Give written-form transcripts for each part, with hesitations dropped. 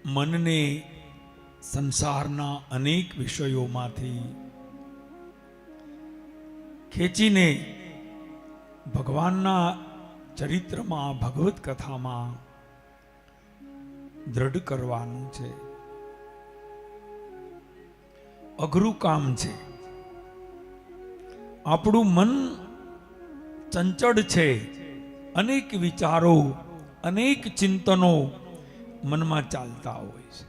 મનને સંસારના અનેક વિષયોમાંથી ખેંચીને ભગવાનના ચરિત્રમાં, ભગવત કથામાં દ્રઢ કરવાનું છે. અઘરું કામ છે. આપણું મન ચંચળ છે. અનેક વિચારો, અનેક ચિંતનો મનમાં ચાલતા હોય છે.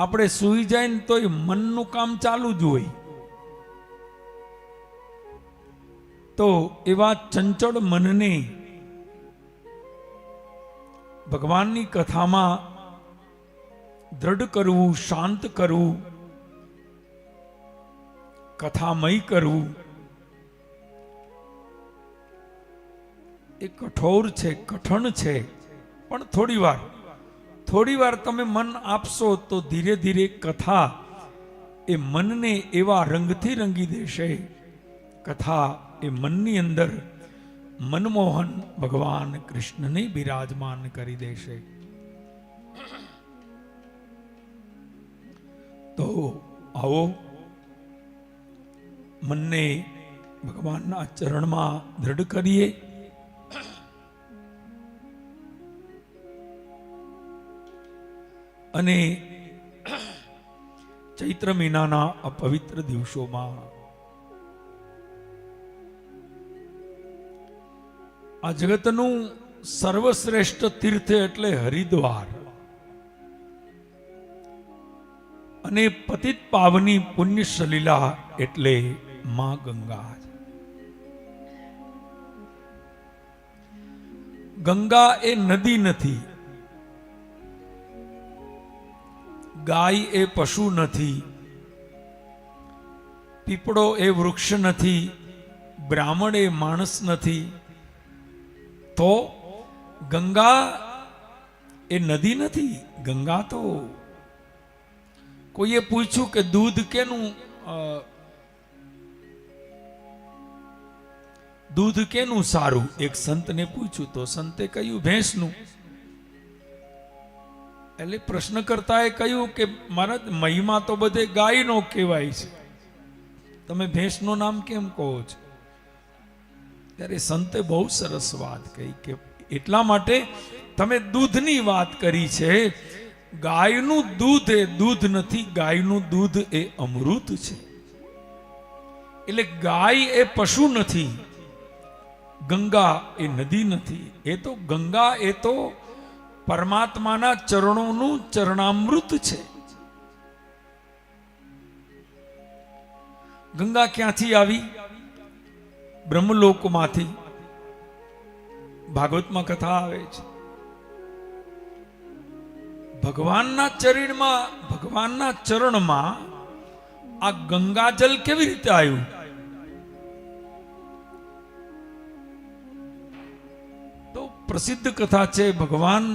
આપણે સૂઈ જાય ને તોય મનનું કામ ચાલુ જ હોય. તો એવા ચંચળ મનને ભગવાનની કથામાં દ્રઢ કરવું, શાંત કરવું, કથામય કરવું એ કઠોર છે, કઠણ છે. પણ થોડી વાર તમે મન આપશો તો ધીરે ધીરે કથા એ મનને એવા રંગથી રંગી દેશે. કથા એ મનની અંદર મનમોહન ભગવાન કૃષ્ણને બિરાજમાન કરી દેશે. તો આવો મનને ભગવાનના ચરણમાં દ્રઢ કરીએ. અને ચૈત્ર મહિનાના આ પવિત્ર દિવસોમાં આ જગતનું સર્વશ્રેષ્ઠ તીર્થ એટલે હરિદ્વાર અને પતિત પાવની પુણ્ય સલીલા એટલે માં ગંગા. ગંગા એ નદી નથી, ગાય એ પશુ નથી, પીપળો એ વૃક્ષ નથી, બ્રાહ્મણ એ માણસ નથી. તો ગંગા એ નદી નથી. ગંગા તો કોઈએ પૂછ્યું કે દૂધ કેનું સારું, એક સંતને પૂછ્યું તો સંતે કહ્યું ભેંસનું. એટલે પ્રશ્ન કરતાએ કહ્યું કે મહારાજ મહિમા તો બધે ગાયનો કહેવાય છે, તમે ભેંસનું નામ કેમ કહો છો? ત્યારે સંતે બહુ સરસ વાત કહી કે એટલા માટે તમે દૂધની વાત કરી છે. ગાયનું દૂધ એ દૂધ નથી, ગાયનું દૂધ એ અમૃત છે. એટલે ગાય એ પશુ નથી, ગંગા એ નદી નથી. એ તો ગંગા એ તો પરમાત્માના ચરણોનું ચરણામૃત છે. ગંગા ક્યાંથી આવી? બ્રહ્મલોકમાંથી. ભાગવતમાં કથા આવે છે, ભગવાનના ચરણમાં આ ગંગાજલ કેવી રીતે આવ્યું? તો પ્રસિદ્ધ કથા છે. ભગવાન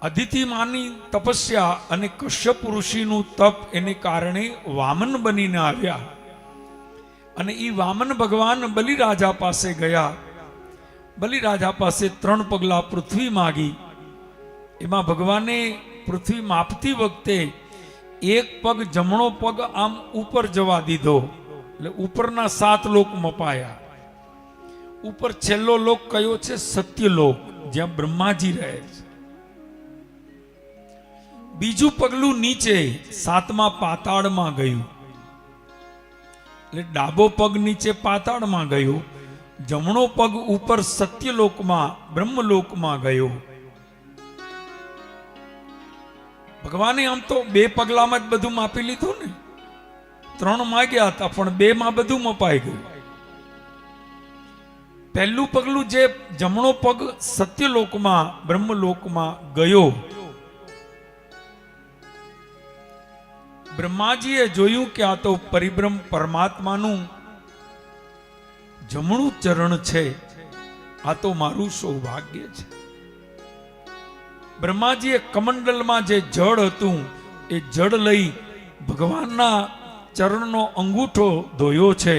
અદિતિ માની તપસ્યા અને કશ્યપ ઋષિનું તપ એને કારણે વામન બનીને આવ્યા. અને એ વામન ભગવાન બલિરાજા પાસે ગયા. બલિરાજા પાસે 3 પગલા પૃથ્વી માગી. એમાં ભગવાને પૃથ્વી માપતી વખતે એક પગ, જમણો પગ આમ ઉપર જવા દીધો. એટલે ઉપરના 7 લોક મપાયા. ઉપર છેલ્લો લોક કયો છે? સત્યલોક, જ્યાં બ્રહ્માજી રહે છે. બીજું પગલું નીચે 7મા પાતાળમાં ગયું. એટલે ડાબો પગ નીચે પાતાળમાં ગયો, જમણો પગ ઉપર સત્યલોકમાં, બ્રહ્મલોકમાં ગયો. ભગવાને આમ તો 2 પગલામાં જ બધું માપી લીધું ને. 3 માગ્યા હતા પણ 2માં બધું મપાઈ ગયું. પહેલું પગલું જે જમણો પગ સત્યલોકમાં, બ્રહ્મલોકમાં ગયો, બ્રહ્માજીએ જોયું કે આ તો પરિબ્રહ્મ પરમાત્માનું જમણું ચરણ છે, આ તો મારું સૌભાગ્ય છે. બ્રહ્માજીએ કમંડલમાં જે જળ હતું એ જળ લઈ ભગવાનના ચરણનો અંગૂઠો ધોયો છે.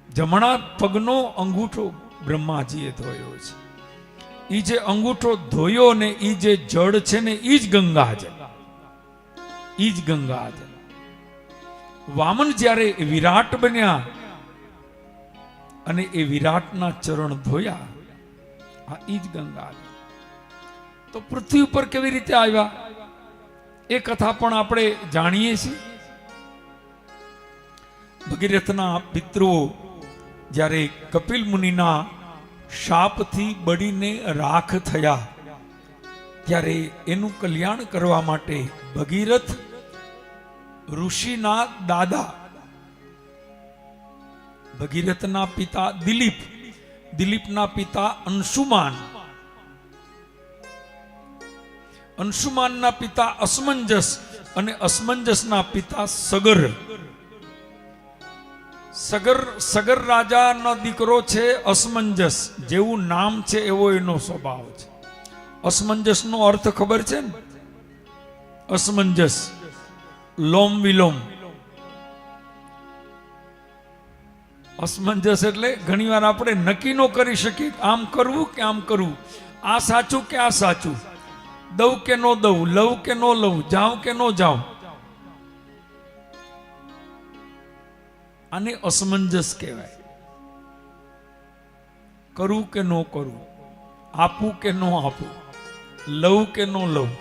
જમણા પગનો અંગૂઠો બ્રહ્માજીએ ધોયો છે. ઈ જે અંગૂઠો ધોયો ને ઈ જે જળ છે ને ઈ જ ગંગાજળ, ઈ જ ગંગાજળ. વામન જ્યારે વિરાટ બન્યા અને એ વિરાટના ચરણ ધોયા, આ ઈ જ ગંગાજળ. તો પૃથ્વી ઉપર કેવી રીતે આવ્યા એ કથા પણ આપણે જાણીએ છીએ. ભગીરથના પિતૃઓ જ્યારે કપિલ મુનિના શાપથી બળીને રાખ થયા, ત્યારે એનું કલ્યાણ કરવા માટે ભગીરથ ઋષિના દાદા, ભગીરથના પિતા દિલીપ, દિલીપના પિતા અંશુમાન, અંશુમાનના પિતા અસમંજસ અને અસમંજસના પિતા સગર. સગર રાજાનો દીકરો છે અસમંજસ. જેવું નામ છે એવો એનો સ્વભાવ છે. અસમંજસનો અર્થ ખબર છે ને? અસમંજસ, લોમ વિલોમ. અસમંજસ એટલે ઘણીવાર આપણે નક્કી ન કરી શકીએ આમ કરવું કે આમ કરવું, આ સાચું કે આ સાચું, દઉં કે ન દઉં, લઉં કે ન લઉં, જાઉં કે ન જાઉં. આને અસમંજસ કહેવાય. કરવું કે ન કરવું, આપવું કે ન આપવું, લઉં કે ન લઉં.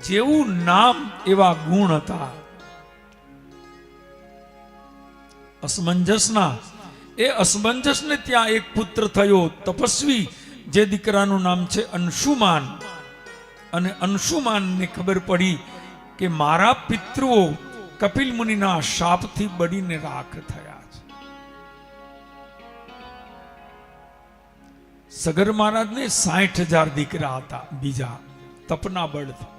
જેવું નામ એવા ગુણ હતા અસમંજસના. એ અસમંજસને ત્યાં એક પુત્ર થયો તપસ્વી, જે દીકરાનું નામ છે અંશુમાન. અને અંશુમાનને ખબર પડી કે મારા પિતૃઓ કપિલ મુનિના શાપથી બળીને રાખ થયા છે. સગર મહારાજને 60,000 દીકરા હતા બીજા તપના બળથી.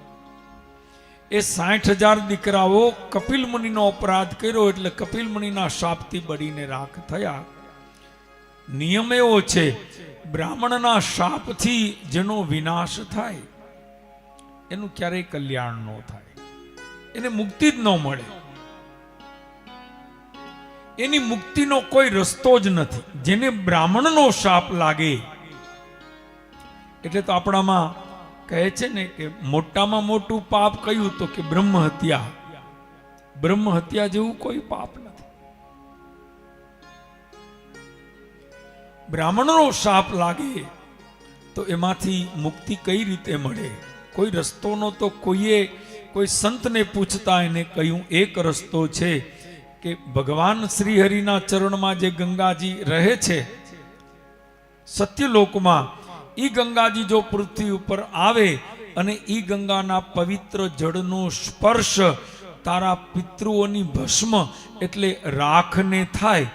એ 60,000 દીકરાઓ કપિલ મુનિનો અપરાધ કર્યો એટલે કપિલ મુનિના શાપથી બળીને રાખ થયા. નિયમ એવો છે, બ્રાહ્મણના શાપથી જેનો વિનાશ થાય એનું ક્યારેય કલ્યાણ ન થાય, એને મુક્તિ જ ન મળે. એની મુક્તિનો કોઈ રસ્તો જ નથી. જેને બ્રાહ્મણનો શાપ લાગે, એટલે તો આપણામાં કહે છે ને કે મોટામાં મોટું પાપ કયું, તો કે બ્રહ્મ હત્યા. બ્રહ્મ હત્યા જેવું કોઈ પાપ નથી. બ્રાહ્મણનો શાપ લાગે તો એમાંથી મુક્તિ કઈ રીતે મળે? કોઈ રસ્તો નો તો કોઈએ કોઈ સંતને પૂછતા એને કહ્યું એક રસ્તો છે કે ભગવાન શ્રી હરિના ચરણમાં જે ગંગાજી રહે છે સત્યલોકમાં, ઈ ગંગાજી જો પૃથ્વી ઉપર આવે અને ઈ ગંગાના પવિત્ર જળનો સ્પર્શ તારા પિતૃઓની ભસ્મ એટલે રાખને થાય,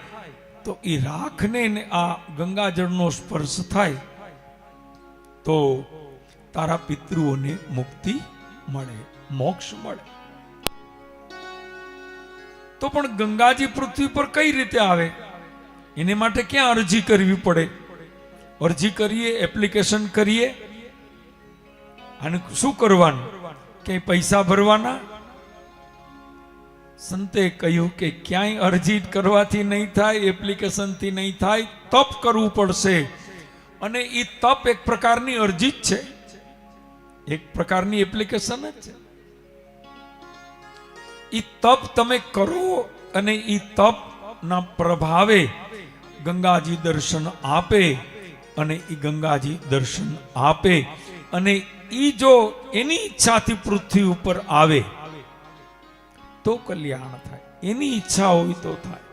તો ઈ રાખને ને આ ગંગાજળનો સ્પર્શ થાય તો તારા પિતૃઓને મુક્તિ મળે, મોક્ષ મળે. તો પણ ગંગાજી પૃથ્વી પર કઈ રીતે આવે? એને માટે ક્યાં અરજી કરવી પડે? અરજી કરીએ, એપ્લિકેશન કરીએ, અને શું કરવાનું? ક્યાંય પૈસા ભરવાના? સંતે કહ્યું કે ક્યાંય અરજી કરવાથી નહીં થાય, એપ્લિકેશનથી નહીં થાય, તપ કરવું પડશે. અને એ તપ એક પ્રકારની અરજી જ છે, એક પ્રકારની એપ્લિકેશન જ છે. ઈ તપ તમે કરો અને ઈ તપના પ્રભાવે ગંગાજી દર્શન આપે, અને ઈ ગંગાજી દર્શન આપે અને ઈ જો એની ઈચ્છાથી પૃથ્વી ઉપર આવે તો કલ્યાણ થાય. એની ઈચ્છા હોય તો થાય.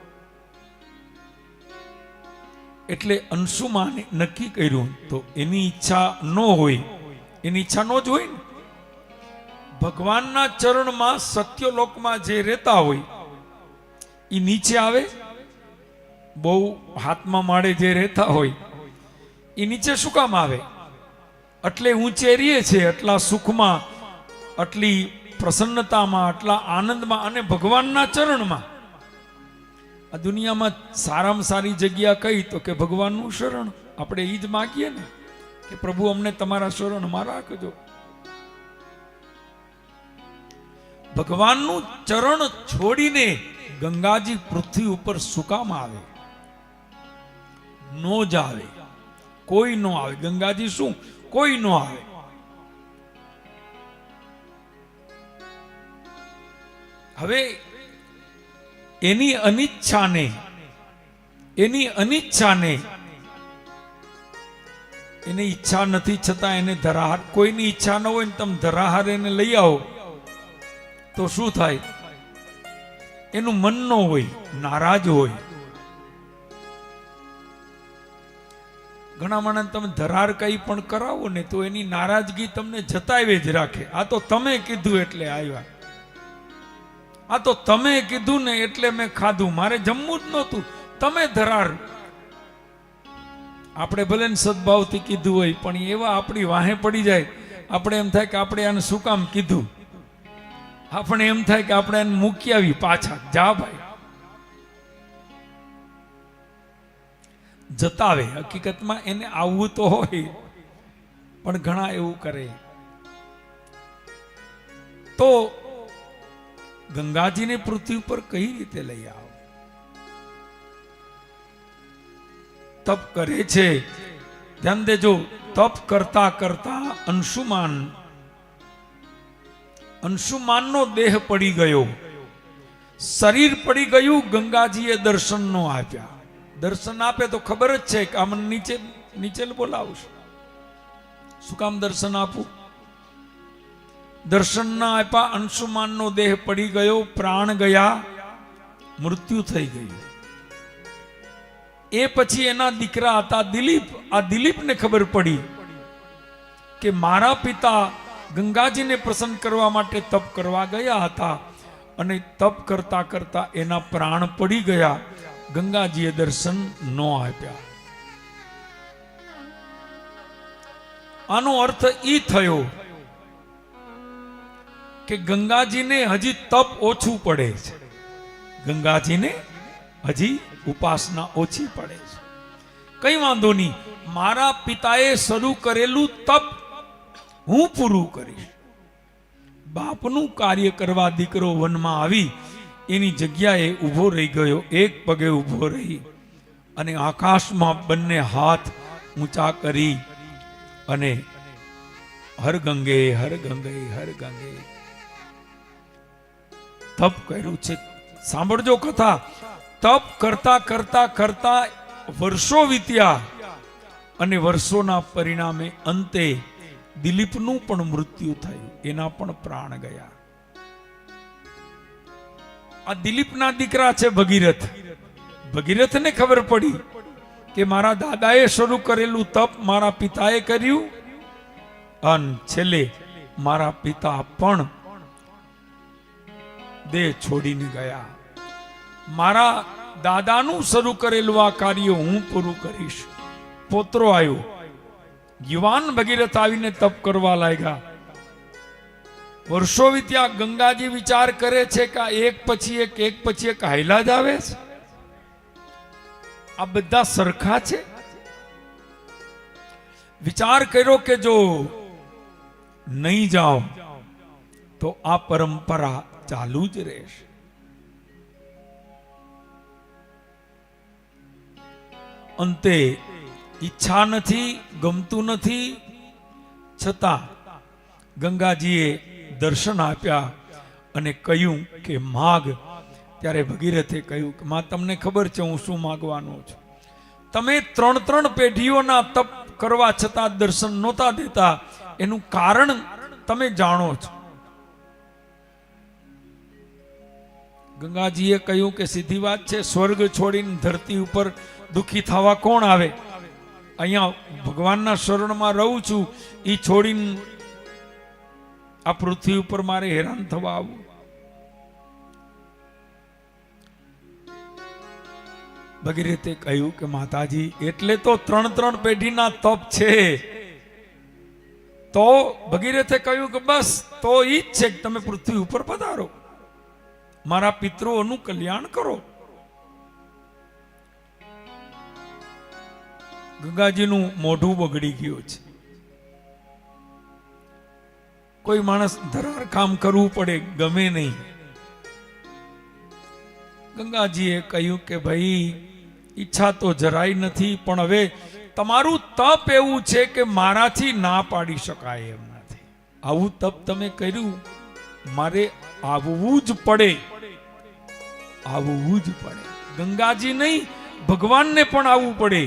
એટલે અંશુમાને નક્કી કર્યું, તો એની ઈચ્છા ન હોય, એની ઈચ્છા ન જ હોય ને. ભગવાનના ચરણમાં સત્યલોકમાં જે રહેતા હોય એ નીચે આવે, બહુ હાથમાં માળે જે રહેતા હોય એ નીચે શું કામ આવે? એટલે ઊંચે રહીએ છે, એટલા સુખમાં, આટલી પ્રસન્નતામાં, આટલા આનંદમાં અને ભગવાનના ચરણમાં. આ દુનિયામાં સારામાં સારી જગ્યા કઈ? તો કે ભગવાનનું શરણ. આપણે એ જ માગીએ ને કે પ્રભુ અમને તમારા શરણમાં રાખજો. ભગવાનનું ચરણ છોડીને ગંગાજી પૃથ્વી ઉપર શું કામ આવે? નો જ આવે. કોઈ નો આવે. ગંગાજી શું? કોઈ નો આવે. હવે એની અનિચ્છાને એને ઈચ્છા નથી છતાં એને ધરાહાર, કોઈની ઈચ્છા ન હોય ને તમે ધરાહાર એને લઈ આવો તો શું થાય? એનું મન ન હોય, નારાજ હોય. ઘણા માણસ તમે ધરાર કઈ પણ કરાવો ને તો એની નારાજગી તમને જતાવે જ રાખે. આ તો તમે કીધું એટલે આવ્યા, આ તો તમે કીધું ને એટલે મેં ખાધું, મારે જમવું જ નહોતું, તમે ધરાર. આપણે ભલે ને સદભાવથી કીધું હોય પણ એવા આપણી વાહે પડી જાય, આપણે એમ થાય કે આપણે આને શું કામ કીધું. આપણે એમ થાય કે આપણે એને મૂકી આવી પાછા, જા ભાઈ, જતાવે. હકીકતમાં એને આવવું તો હોય પણ ઘણા એવું કરે. તો ગંગાજીને પૃથ્વી ઉપર કઈ રીતે લઈ આવો? તપ કરે છે, ધ્યાન દેજો. તપ કરતા કરતા અંશુમાનનો દેહ પડી ગયો, શરીર પડી ગયું. ગંગાજીએ દર્શન નો આપ્યા. દર્શન આપે તો ખબર જ છે કે આમ નીચે બોલાવશું. શું કામ દર્શન આપું? દર્શન ના આપ્યા, અંશુમાનનો દેહ પડી ગયો, પ્રાણ ગયા, મૃત્યુ થઈ ગયું. એ પછી એના દીકરા હતા દિલીપ. આ દિલીપને ખબર પડી કે મારા પિતા ગંગાજીને પ્રસન્ન કરવા માટે તપ કરવા ગયા હતા અને તપ કરતા કરતા એના પ્રાણ પડી ગયા. ગંગાજીએ દર્શન ન આપ્યા. આનો અર્થ એ થયો કે ગંગાજીને હજી તપ ઓછું પડે છે, ગંગાજીને હજી ઉપાસના ઓછી પડે છે. કઈ વાંધો નહીં, મારા પિતાએ શરૂ કરેલું તપ હું પૂરું કરીશ. બાપનું કાર્ય કરવા દીકરો વનમાં આવી એની જગ્યાએ ઊભો રહી ગયો. એક પગે ઊભો રહી અને આકાશમાં બંને હાથ ઊંચા કરી અને હર ગંગે હર ગંગે હર ગંગે તપ કર્યું છે. સાંભળજો કથા. તપ કરતા કરતા કરતા વર્ષો વીત્યા અને વર્ષોના પરિણામે અંતે દિલીપનું પણ મૃત્યુ થયું, એના પણ પ્રાણ ગયા. આ દિલીપના દીકરા છે ભગીરથ. ભગીરથને ખબર પડી કે મારા દાદાએ શરૂ કરેલું તપ મારા પિતાએ કર્યું અને છેલ્લે મારા પિતા પણ દેહ છોડીને ગયા. મારા દાદાનું શરૂ કરેલું આ કાર્ય હું પૂરું કરીશ. પોત્રો આવ્યો, યુવાન ભગીરથ આવીને તપ કરવા લાગ્યા. વર્ષો વીત્યા. ગંગાજી વિચાર કરે છે કે એક પછી એક હાયલા જ આવે છે, આ બધા સરખા છે. વિચાર કર્યો કે જો નહીં જાઓ તો આ પરંપરા ચાલુ જ રહેશે. અંતે ઈચ્છા નથી, ગમતું નથી, છતાં ગંગાજીએ દર્શન આપ્યા અને કહ્યું કે માગ. ત્યારે ભગીરથે કહ્યું કે માં તમને ખબર છે હું શું માગવાનો છું. તમે 3 પેઢીઓના તપ કરવા છતાં દર્શન નહોતા દેતા, એનું કારણ તમે જાણો છો. ગંગાજીએ કહ્યું કે સીધી વાત છે, સ્વર્ગ છોડીને ધરતી ઉપર દુખી થવા કોણ આવે? અહીંયા ભગવાનના શરણમાં રહું છું, એ છોડીને આ પૃથ્વી ઉપર મારે હેરાન થવા આવવું? ભગીરથે કહ્યું કે માતાજી એટલે તો 3 પેઢીના તપ છે. તો ભગીરથે કહ્યું કે બસ તો ઈ જ છે કે તમે પૃથ્વી ઉપર પધારો, મારા પિતૃઓનું કલ્યાણ કરો. ગંગાજીનું મોઢું બગડી ગયું છે. કોઈ માણસ ધરાર કામ કરવું પડે ગમે નહીં. ગંગાજીએ કહ્યું કે ભાઈ ઈચ્છા તો જરાય નથી, પણ હવે તમારું તપ એવું છે કે મારાથી ના પાડી શકાય એમ નથી. આવું તપ તમે કર્યું, મારે આવવું જ પડે, આવવું જ પડે. ગંગાજી નહીં, ભગવાનને પણ આવવું પડે.